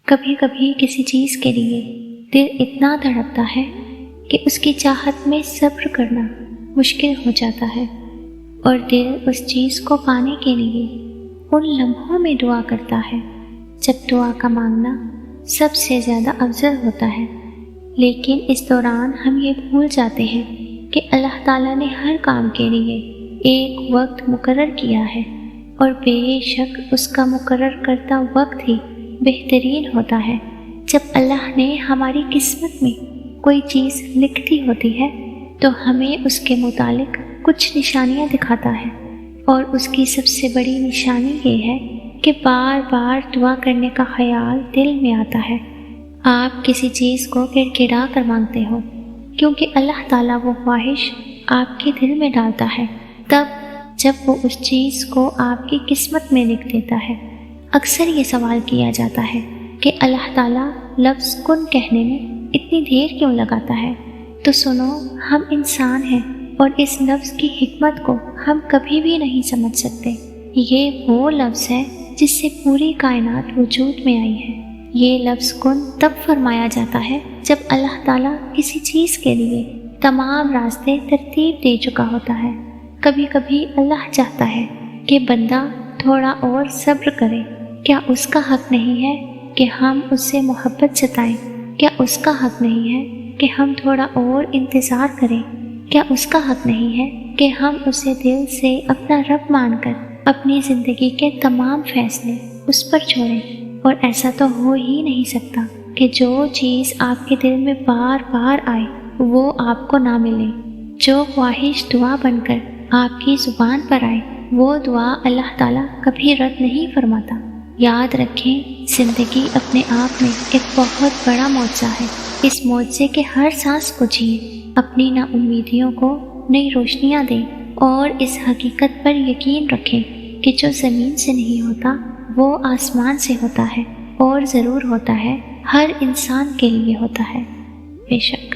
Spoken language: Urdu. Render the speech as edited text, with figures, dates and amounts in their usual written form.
کبھی کبھی کسی چیز کے لیے دل اتنا تڑپتا ہے کہ اس کی چاہت میں صبر کرنا مشکل ہو جاتا ہے، اور دل اس چیز کو پانے کے لیے ان لمحوں میں دعا کرتا ہے جب دعا کا مانگنا سب سے زیادہ افضل ہوتا ہے۔ لیکن اس دوران ہم یہ بھول جاتے ہیں کہ اللہ تعالیٰ نے ہر کام کے لیے ایک وقت مقرر کیا ہے، اور بے شک اس کا مقرر کرتا وقت ہی بہترین ہوتا ہے۔ جب اللہ نے ہماری قسمت میں کوئی چیز لکھی ہوتی ہے تو ہمیں اس کے متعلق کچھ نشانیاں دکھاتا ہے، اور اس کی سب سے بڑی نشانی یہ ہے کہ بار بار دعا کرنے کا خیال دل میں آتا ہے۔ آپ کسی چیز کو گڑ گڑا کر مانگتے ہو کیونکہ اللہ تعالیٰ وہ خواہش آپ کے دل میں ڈالتا ہے، تب جب وہ اس چیز کو آپ کی قسمت میں لکھ دیتا ہے۔ اکثر یہ سوال کیا جاتا ہے کہ اللہ تعالیٰ لفظ کن کہنے میں اتنی دیر کیوں لگاتا ہے؟ تو سنو، ہم انسان ہیں اور اس لفظ کی حکمت کو ہم کبھی بھی نہیں سمجھ سکتے۔ یہ وہ لفظ ہے جس سے پوری کائنات وجود میں آئی ہے۔ یہ لفظ کن تب فرمایا جاتا ہے جب اللہ تعالیٰ کسی چیز کے لیے تمام راستے ترتیب دے چکا ہوتا ہے۔ کبھی کبھی اللہ چاہتا ہے کہ بندہ تھوڑا اور صبر کرے۔ کیا اس کا حق نہیں ہے کہ ہم اس سے محبت جتائیں؟ کیا اس کا حق نہیں ہے کہ ہم تھوڑا اور انتظار کریں؟ کیا اس کا حق نہیں ہے کہ ہم اسے دل سے اپنا رب مان کر اپنی زندگی کے تمام فیصلے اس پر چھوڑیں؟ اور ایسا تو ہو ہی نہیں سکتا کہ جو چیز آپ کے دل میں بار بار آئے وہ آپ کو نہ ملے۔ جو خواہش دعا بن کر آپ کی زبان پر آئے وہ دعا اللہ تعالیٰ کبھی رد نہیں فرماتا۔ یاد رکھیں، زندگی اپنے آپ میں ایک بہت بڑا معجزہ ہے۔ اس معجزے کے ہر سانس کو جئیں، اپنی نا امیدیوں کو نئی روشنیاں دیں، اور اس حقیقت پر یقین رکھیں کہ جو زمین سے نہیں ہوتا وہ آسمان سے ہوتا ہے، اور ضرور ہوتا ہے، ہر انسان کے لیے ہوتا ہے، بے شک۔